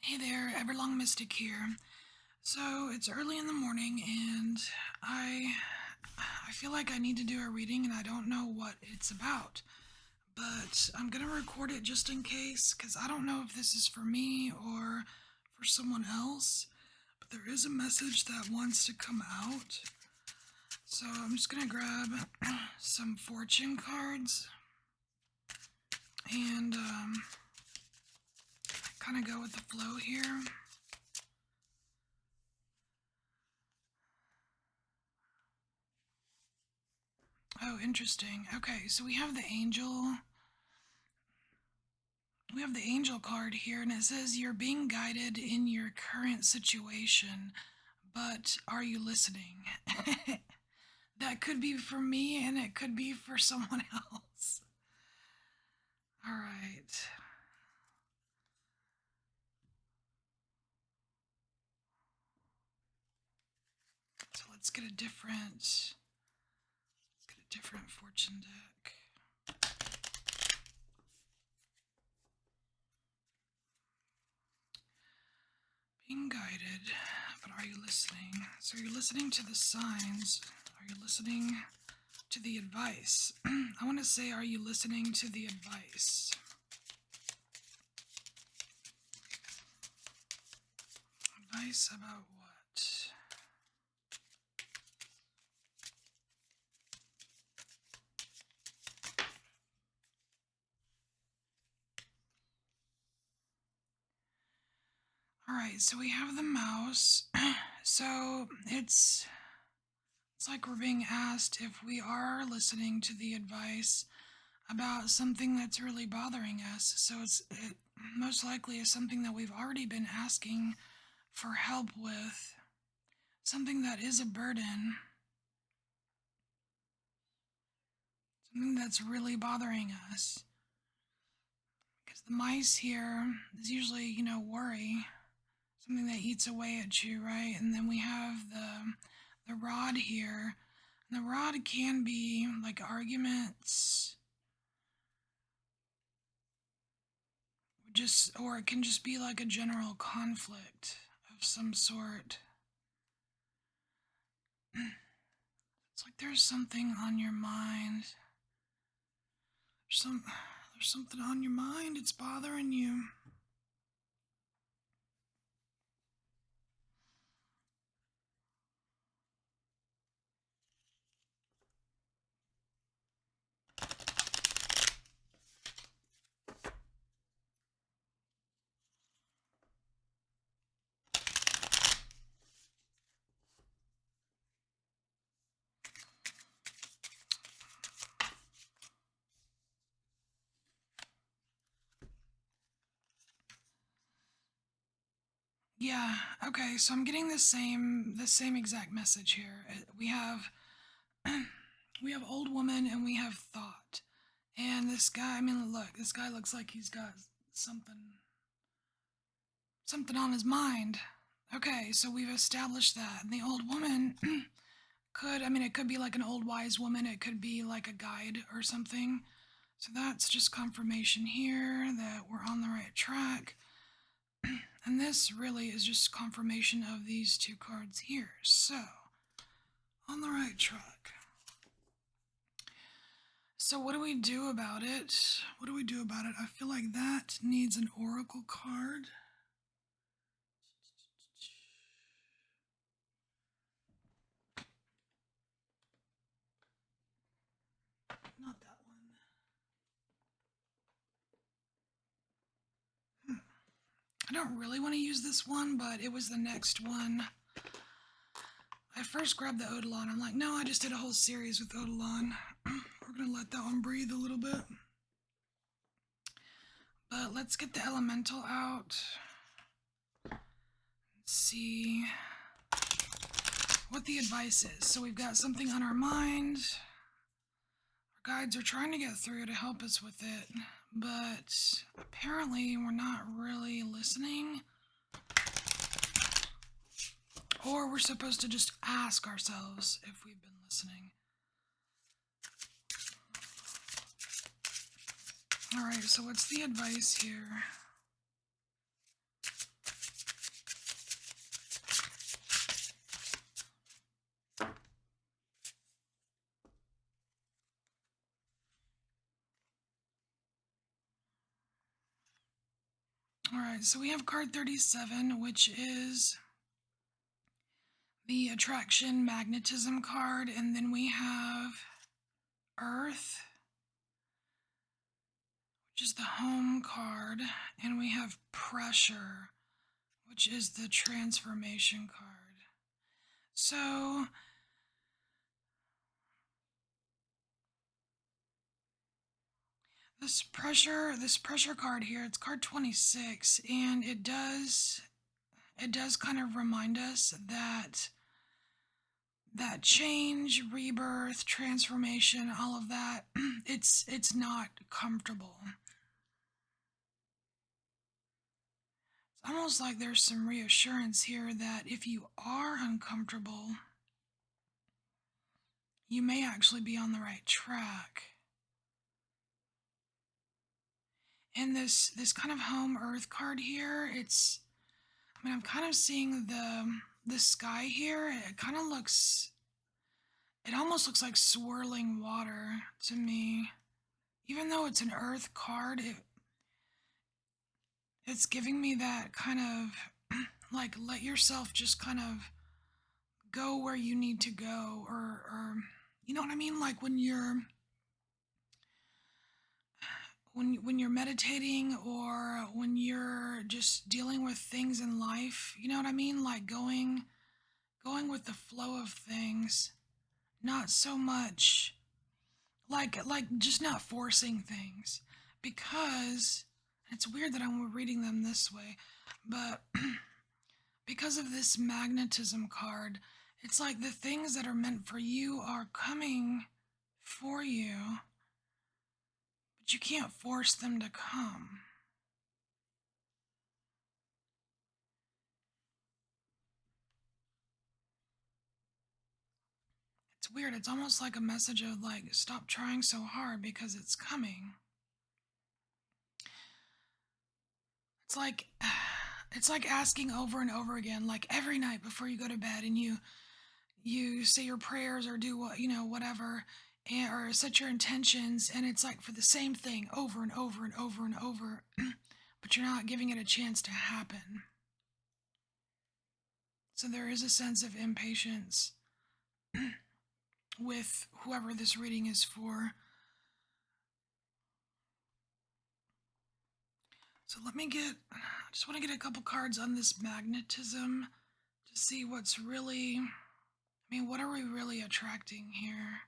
Hey there, EverlongMystic here. So it's early in the morning and I feel like I need to do a reading and I don't know what it's about. But I'm gonna record it just in case, because I don't know if this is for me or for someone else. But there is a message that wants to come out. So I'm just gonna grab some fortune cards and kind of go with the flow here. Oh, interesting. Okay, so we have the angel. We have the angel card here, and it says you're being guided in your current situation, but are you listening? That could be for me, and it could be for someone else. All right. So let's get a different fortune deck. Being guided, but are you listening? So you're listening to the signs. Are you listening to the advice? I want to say, are you listening to the advice? Advice about what? Alright, so we have the mouse. So it's like we're being asked if we are listening to the advice about something that's really bothering us. So it most likely is something that we've already been asking for help with, something that is a burden, something that's really bothering us. Because the mice here is usually, worry, something that eats away at you, right? And then we have the rod here. And the rod can be like arguments, or it can just be like a general conflict of some sort. It's like there's something on your mind. There's something on your mind. It's bothering you. Yeah, okay, so I'm getting the same exact message here. We have we have old woman and we have thought. And this guy, I mean, look, this guy looks like he's got something on his mind. Okay, so we've established that. And the old woman it could be like an old wise woman, it could be like a guide or something. So that's just confirmation here that we're on the right track. And this really is just confirmation of these two cards here. So, on the right track. So what do we do about it? What do we do about it? I feel like that needs an oracle card. Not that one. I don't really want to use this one, but it was the next one. I first grabbed the Eidolon. I'm like, no, I just did a whole series with Eidolon. We're going to let that one breathe a little bit. But let's get the elemental out. Let's see what the advice is. So we've got something on our mind. Our guides are trying to get through to help us with it, but apparently we're not really listening. Or we're supposed to just ask ourselves if we've been listening. Alright, so what's the advice here? All right, so we have card 37, which is the attraction magnetism card, and then we have Earth, which is the home card, and we have Pressure, which is the transformation card. So this pressure card here, it's card 26, and it does kind of remind us that change, rebirth, transformation, all of that, it's not comfortable. It's almost like there's some reassurance here that if you are uncomfortable, you may actually be on the right track. And this kind of home earth card here, I'm kind of seeing the sky here. It almost looks like swirling water to me. Even though it's an earth card, it's giving me that kind of like, let yourself just kind of go where you need to go, or you know what I mean? Like when you're meditating, or when you're just dealing with things in life, you know what I mean? Like going with the flow of things, not so much like just not forcing things, because it's weird that I'm reading them this way, but because of this magnetism card, it's like the things that are meant for you are coming for you, but you can't force them to come. It's weird. It's almost like a message of like, stop trying so hard because it's coming. It's like it's like asking over and over again, like every night before you go to bed, and you say your prayers or do what, whatever, or set your intentions, and it's like for the same thing over and over and over and over, but you're not giving it a chance to happen. So there is a sense of impatience with whoever this reading is for. So I just want to get a couple cards on this magnetism to see what's really, what are we really attracting here?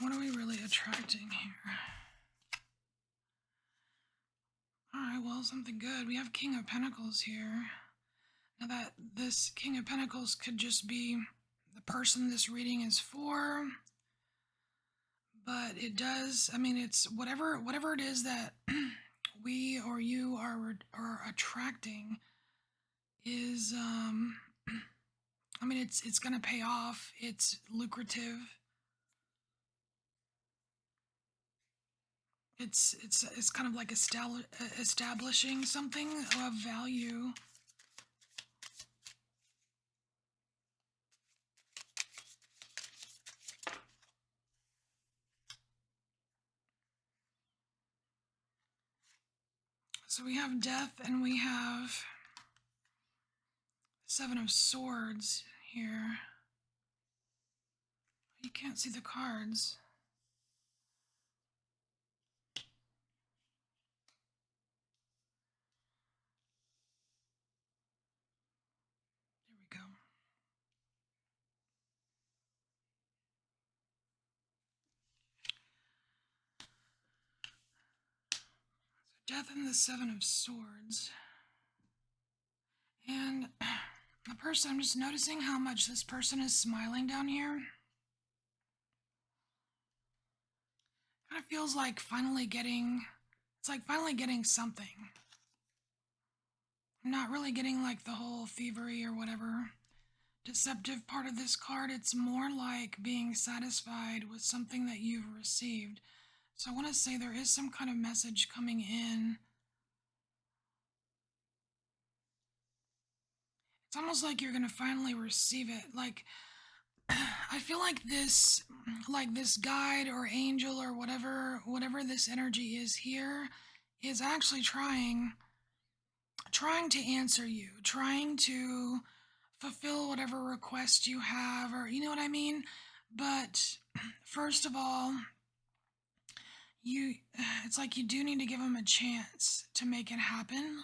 What are we really attracting here? Alright, well, something good. We have King of Pentacles here. Now that this King of Pentacles could just be the person this reading is for, but it does, it's whatever it is that we or you are attracting is, it's gonna pay off. It's lucrative. It's kind of like establishing something of value. So we have Death, and we have Seven of Swords here. You can't see the cards. There we go. So Death and the Seven of Swords. And the person, I'm just noticing how much this person is smiling down here. Kind of feels like it's like finally getting something. I'm not really getting like the whole thievery or whatever. deceptive part of this card. It's more like being satisfied with something that you've received. So I want to say there is some kind of message coming in. It's almost like you're going to finally receive it. Like, I feel like this guide or angel or whatever this energy is here, is actually trying to answer you, trying to fulfill whatever request you have, or you know what I mean? But first of all, you it's like you do need to give them a chance to make it happen.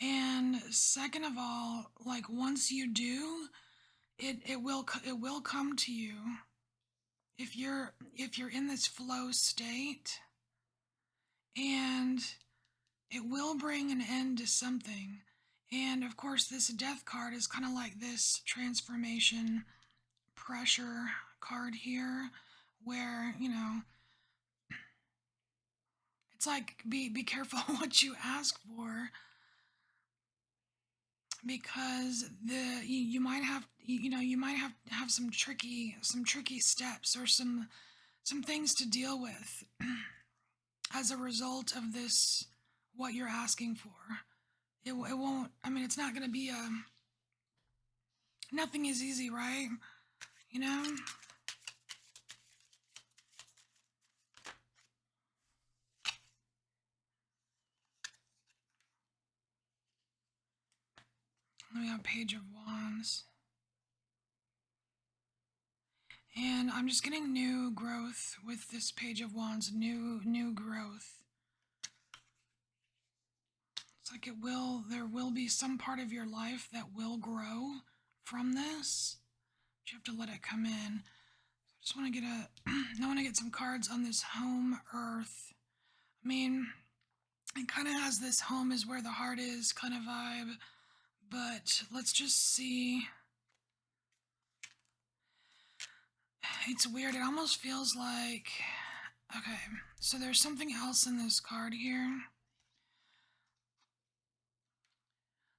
And second of all, like once you do, it will come to you. If you're in this flow state, and it will bring an end to something. And of course, this death card is kind of like this transformation pressure card here, where, it's like be careful what you ask for, because you might have you might have some tricky steps, or some things to deal with as a result of this, what you're asking for. It won't, I mean, it's not going to be nothing is easy, right? You know? We have Page of Wands. And I'm just getting new growth with this Page of Wands, new growth. It's like there will be some part of your life that will grow from this. But you have to let it come in. I just want to get I want to get some cards on this home earth. I mean, it kind of has this home is where the heart is kind of vibe, but let's just see. It's weird. It almost feels like, okay, so there's something else in this card here.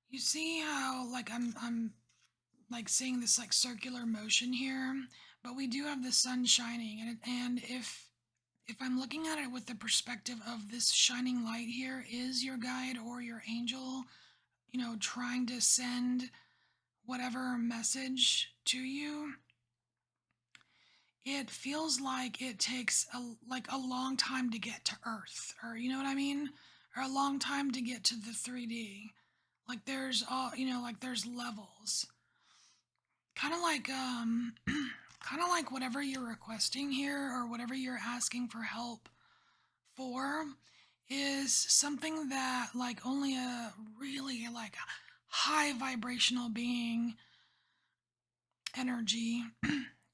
You see how like I'm like seeing this like circular motion here, but we do have the sun shining, and if I'm looking at it with the perspective of this shining light here is your guide or your angel, trying to send whatever message to you, it feels like it takes a long time to get to Earth, or you know what I mean, or a long time to get to the 3D. Like there's all like there's levels, kind of like kind of like whatever you're requesting here or whatever you're asking for help for is something that like only a really like high vibrational being energy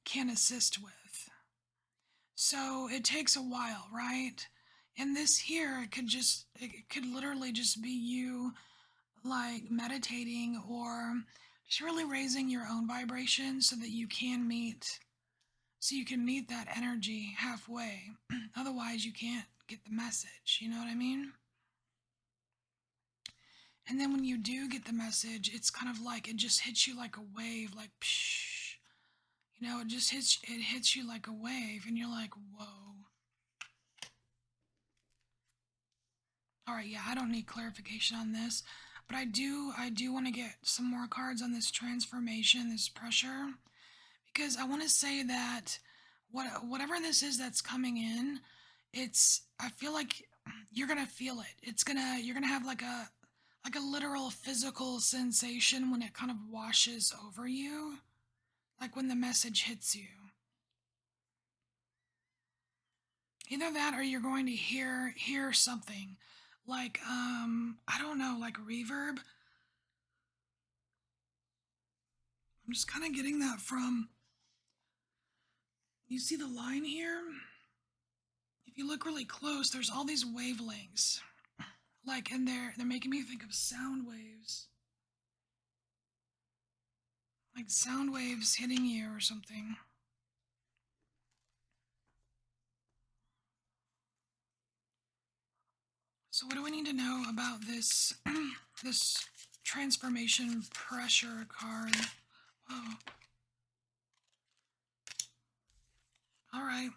can assist with. So it takes a while, right? And this here, it could literally just be you like meditating or just really raising your own vibration so that you can meet that energy halfway. Otherwise, you can't get the message. You know what I mean? And then when you do get the message, it's kind of like it just hits you like a wave, like psh. It hits you like a wave, and you're like, whoa. All right, yeah, I don't need clarification on this, but I do want to get some more cards on this transformation, this pressure, because I want to say that whatever this is that's coming in, I feel like you're gonna feel it. You're gonna have like a literal physical sensation when it kind of washes over you, like when the message hits you. Either that, or you're going to hear something like I don't know, like reverb. I'm just kind of getting that from, you see the line here? If you look really close, there's all these wavelengths. Like, and they're making me think of sound waves. Like sound waves hitting you or something. So what do we need to know about this this transformation pressure card. Whoa. All right.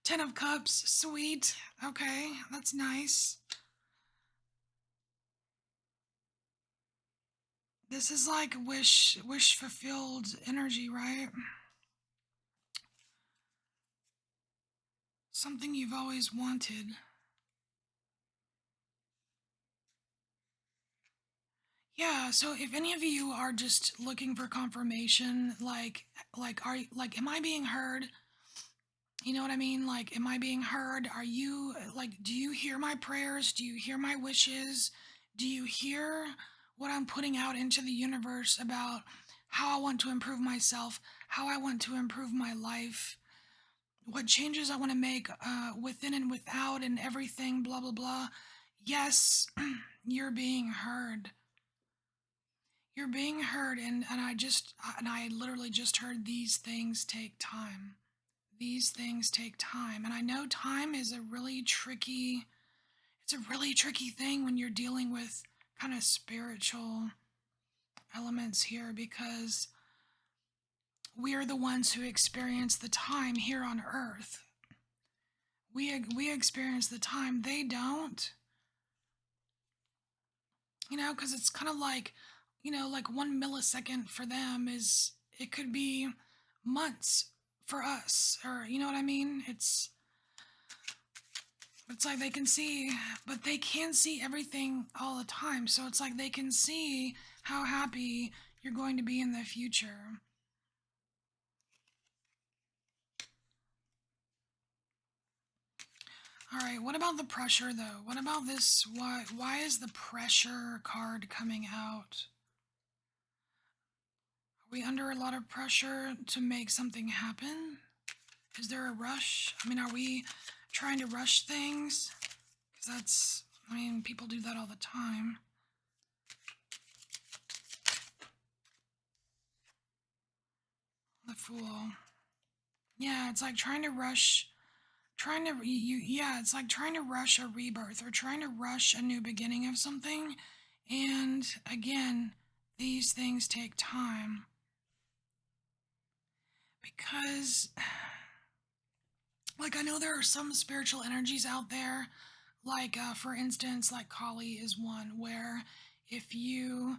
Ten of Cups. Sweet. Okay, that's nice. This is like wish fulfilled energy, right? Something you've always wanted. Yeah, so if any of you are just looking for confirmation, am I being heard? You know what I mean? Like, am I being heard? Are you, like, do you hear my prayers? Do you hear my wishes? Do you hear what I'm putting out into the universe about how I want to improve myself, how I want to improve my life, what changes I want to make within and without and everything, blah, blah, blah? Yes, you're being heard. You're being heard, and I literally just heard these things take time. These things take time. And I know time is it's a really tricky thing when you're dealing with kind of spiritual elements here, because we are the ones who experience the time here on earth. We experience the time, they don't. Because it's kind of like, like 1 millisecond for them it could be months for us, or you know what I mean? It's like they can see, but they can't see everything all the time. So it's like they can see how happy you're going to be in the future. All right, what about the pressure though? What about this? Why is the pressure card coming out? Are we under a lot of pressure to make something happen? Is there a rush? I mean, are we trying to rush things? Because people do that all the time. The Fool. Yeah, it's like trying to rush, it's like trying to rush a rebirth or trying to rush a new beginning of something. And again, these things take time. Because, like, I know there are some spiritual energies out there, like, for instance, like Kali is one where if you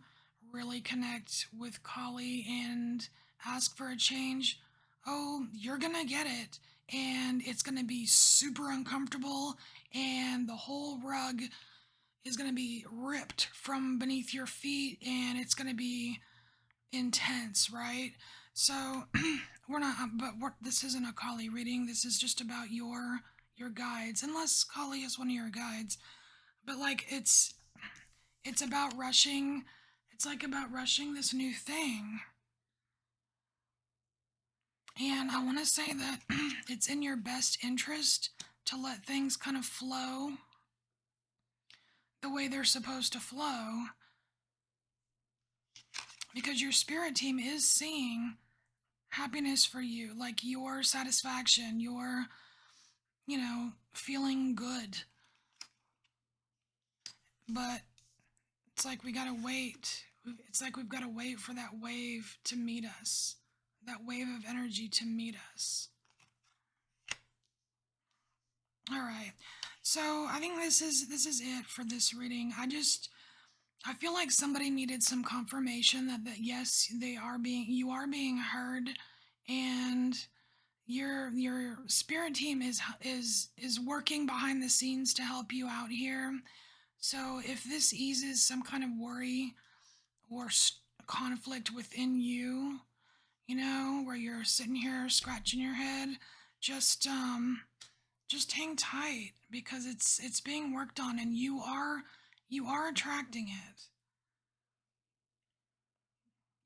really connect with Kali and ask for a change, oh, you're gonna get it. And it's gonna be super uncomfortable, and the whole rug is gonna be ripped from beneath your feet, and it's gonna be intense, right? So we're not, this isn't a Kali reading. This is just about your guides, unless Kali is one of your guides. But like it's about rushing. It's like about rushing this new thing. And I want to say that it's in your best interest to let things kind of flow the way they're supposed to flow, because your spirit team is seeing happiness for you, like your satisfaction, your, feeling good. But it's like we gotta wait. It's like we've gotta wait for that wave to meet us, that wave of energy to meet us. All right. So I think this is it for this reading. I feel like somebody needed some confirmation that yes, you are being heard, and your spirit team is working behind the scenes to help you out here. So if this eases some kind of worry or conflict within you, where you're sitting here scratching your head, just hang tight, because it's being worked on, and you are attracting it.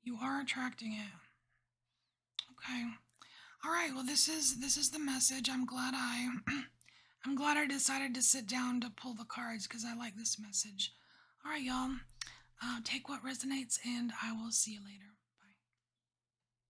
You are attracting it. Okay. All right. Well, this is the message. I'm glad I decided to sit down to pull the cards, because I like this message. All right, y'all. Take what resonates, and I will see you later.